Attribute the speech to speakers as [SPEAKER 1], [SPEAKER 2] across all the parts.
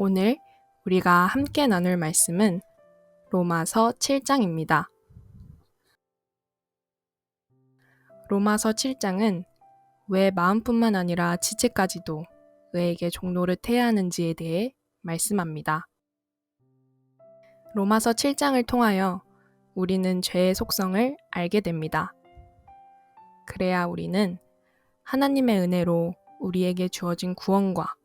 [SPEAKER 1] 오늘 우리가 함께 나눌 말씀은 로마서 7장입니다. 로마서 7장은 왜 마음뿐만 아니라 지체까지도 의에게 종노릇 해야 하는지에 대해 말씀합니다. 로마서 7장을 통하여 우리는 죄의 속성을 알게 됩니다. 그래야 우리는 하나님의 은혜로 우리에게 주어진 구원과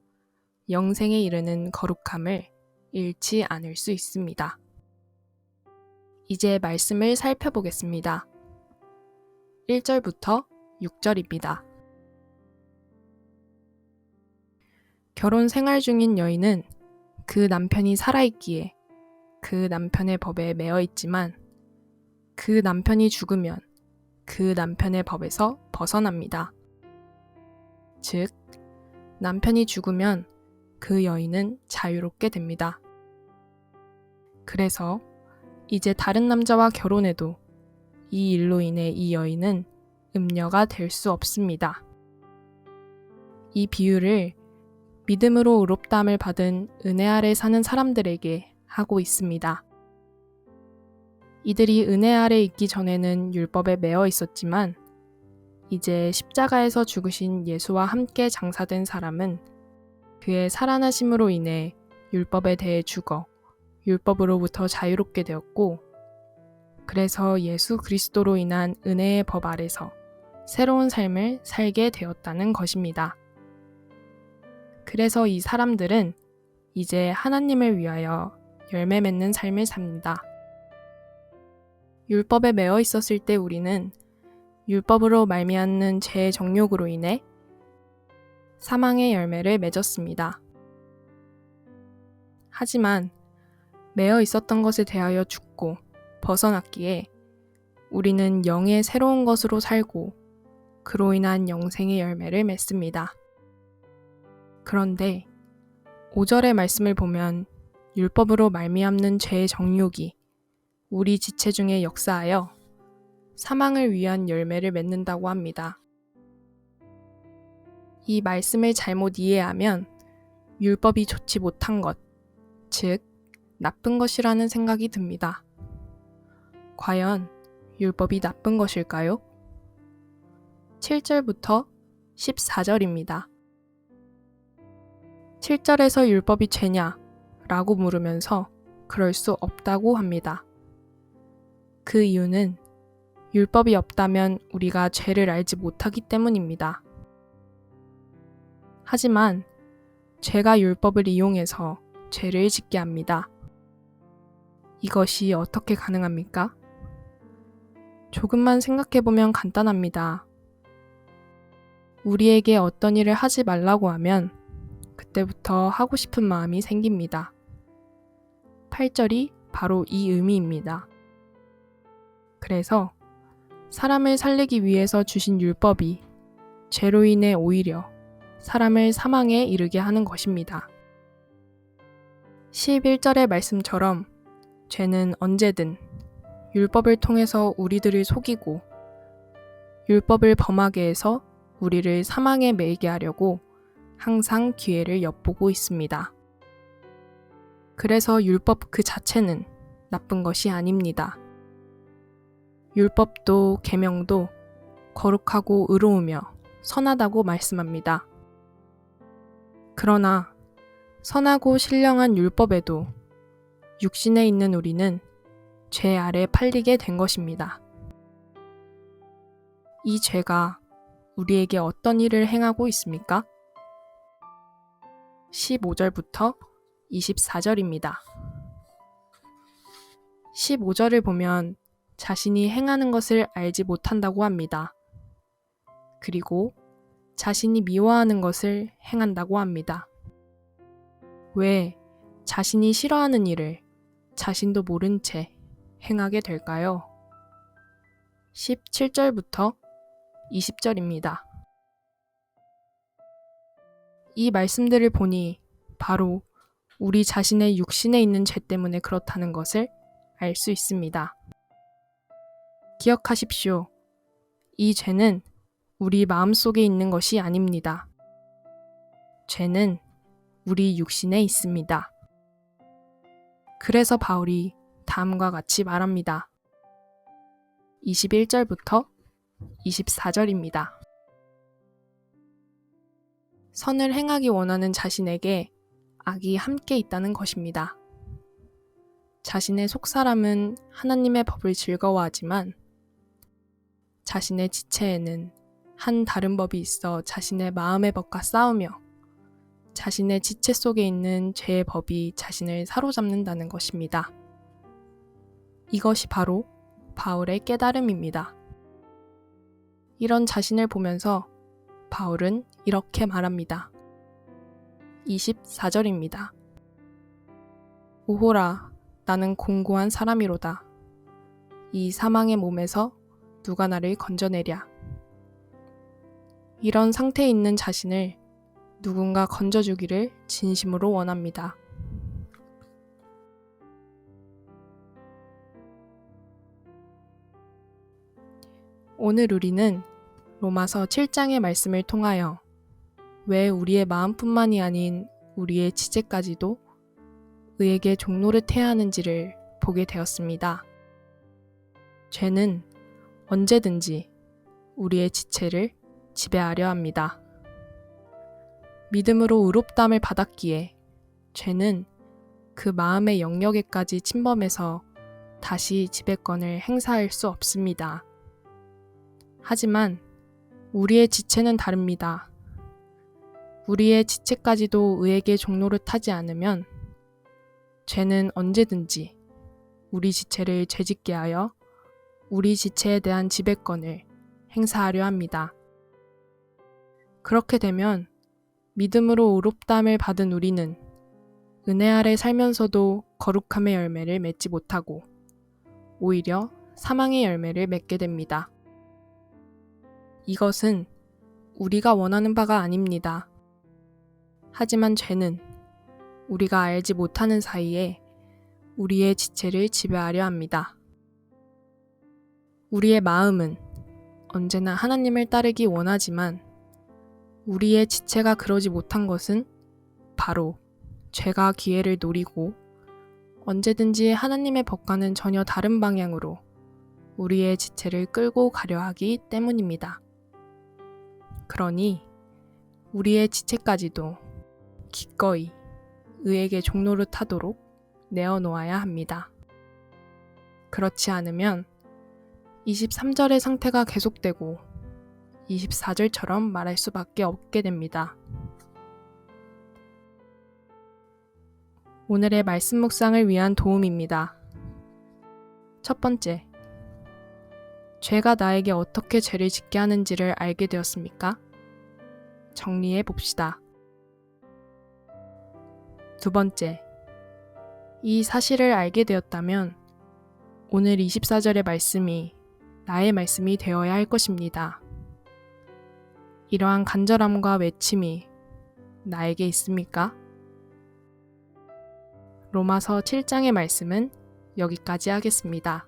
[SPEAKER 1] 영생에 이르는 거룩함을 잃지 않을 수 있습니다. 이제 말씀을 살펴보겠습니다. 1절부터 6절입니다. 결혼 생활 중인 여인은 그 남편이 살아있기에 그 남편의 법에 매여 있지만 그 남편이 죽으면 그 남편의 법에서 벗어납니다. 즉, 남편이 죽으면 그 여인은 자유롭게 됩니다. 그래서 이제 다른 남자와 결혼해도 이 일로 인해 이 여인은 음녀가 될 수 없습니다. 이 비유를 믿음으로 의롭다함을 받은 은혜 아래 사는 사람들에게 하고 있습니다. 이들이 은혜 아래 있기 전에는 율법에 매여 있었지만 이제 십자가에서 죽으신 예수와 함께 장사된 사람은 그의 살아나심으로 인해 율법에 대해 죽어 율법으로부터 자유롭게 되었고 그래서 예수 그리스도로 인한 은혜의 법 아래서 새로운 삶을 살게 되었다는 것입니다. 그래서 이 사람들은 이제 하나님을 위하여 열매 맺는 삶을 삽니다. 율법에 매여 있었을 때 우리는 율법으로 말미암는 죄의 정욕으로 인해 사망의 열매를 맺었습니다. 하지만 매여 있었던 것에 대하여 죽고 벗어났기에 우리는 영의 새로운 것으로 살고 그로 인한 영생의 열매를 맺습니다. 그런데 5절의 말씀을 보면 율법으로 말미암는 죄의 정욕이 우리 지체 중에 역사하여 사망을 위한 열매를 맺는다고 합니다. 이 말씀을 잘못 이해하면 율법이 좋지 못한 것, 즉 나쁜 것이라는 생각이 듭니다. 과연 율법이 나쁜 것일까요? 7절부터 14절입니다. 7절에서 율법이 죄냐? 라고 물으면서 그럴 수 없다고 합니다. 그 이유는 율법이 없다면 우리가 죄를 알지 못하기 때문입니다. 하지만 죄가 율법을 이용해서 죄를 짓게 합니다. 이것이 어떻게 가능합니까? 조금만 생각해보면 간단합니다. 우리에게 어떤 일을 하지 말라고 하면 그때부터 하고 싶은 마음이 생깁니다. 8절이 바로 이 의미입니다. 그래서 사람을 살리기 위해서 주신 율법이 죄로 인해 오히려 사람을 사망에 이르게 하는 것입니다. 11절의 말씀처럼 죄는 언제든 율법을 통해서 우리들을 속이고 율법을 범하게 해서 우리를 사망에 매이게 하려고 항상 기회를 엿보고 있습니다. 그래서 율법 그 자체는 나쁜 것이 아닙니다. 율법도 계명도 거룩하고 의로우며 선하다고 말씀합니다. 그러나 선하고 신령한 율법에도 육신에 있는 우리는 죄 아래 팔리게 된 것입니다. 이 죄가 우리에게 어떤 일을 행하고 있습니까? 15절부터 24절입니다. 15절을 보면 자신이 행하는 것을 알지 못한다고 합니다. 그리고 자신이 미워하는 것을 행한다고 합니다. 왜 자신이 싫어하는 일을 자신도 모른 채 행하게 될까요? 17절부터 20절입니다. 이 말씀들을 보니 바로 우리 자신의 육신에 있는 죄 때문에 그렇다는 것을 알 수 있습니다. 기억하십시오. 이 죄는 우리 마음속에 있는 것이 아닙니다. 죄는 우리 육신에 있습니다. 그래서 바울이 다음과 같이 말합니다. 21절부터 24절입니다. 선을 행하기 원하는 자신에게 악이 함께 있다는 것입니다. 자신의 속사람은 하나님의 법을 즐거워하지만 자신의 지체에는 한 다른 법이 있어 자신의 마음의 법과 싸우며 자신의 지체 속에 있는 죄의 법이 자신을 사로잡는다는 것입니다. 이것이 바로 바울의 깨달음입니다. 이런 자신을 보면서 바울은 이렇게 말합니다. 24절입니다. 오호라, 나는 공고한 사람이로다. 이 사망의 몸에서 누가 나를 건져내랴. 이런 상태에 있는 자신을 누군가 건져주기를 진심으로 원합니다. 오늘 우리는 로마서 7장의 말씀을 통하여 왜 우리의 마음뿐만이 아닌 우리의 지체까지도 의에게 종노릇해야 하는지를 보게 되었습니다. 죄는 언제든지 우리의 지체를 지배하려 합니다. 믿음으로 의롭다함을 받았기에 죄는 그 마음의 영역에까지 침범해서 다시 지배권을 행사할 수 없습니다. 하지만 우리의 지체는 다릅니다. 우리의 지체까지도 의에게 종노릇하지 않으면 죄는 언제든지 우리 지체를 죄짓게 하여 우리 지체에 대한 지배권을 행사하려 합니다. 그렇게 되면 믿음으로 의롭다함을 받은 우리는 은혜 아래 살면서도 거룩함의 열매를 맺지 못하고 오히려 사망의 열매를 맺게 됩니다. 이것은 우리가 원하는 바가 아닙니다. 하지만 죄는 우리가 알지 못하는 사이에 우리의 지체를 지배하려 합니다. 우리의 마음은 언제나 하나님을 따르기 원하지만 우리의 지체가 그러지 못한 것은 바로 죄가 기회를 노리고 언제든지 하나님의 법과는 전혀 다른 방향으로 우리의 지체를 끌고 가려 하기 때문입니다. 그러니 우리의 지체까지도 기꺼이 의에게 종노릇하도록 내어놓아야 합니다. 그렇지 않으면 23절의 상태가 계속되고 24절처럼 말할 수밖에 없게 됩니다. 오늘의 말씀 묵상을 위한 도움입니다. 첫 번째, 죄가 나에게 어떻게 죄를 짓게 하는지를 알게 되었습니까? 정리해 봅시다. 두 번째, 이 사실을 알게 되었다면 오늘 24절의 말씀이 나의 말씀이 되어야 할 것입니다. 이러한 간절함과 외침이 나에게 있습니까? 로마서 7장의 말씀은 여기까지 하겠습니다.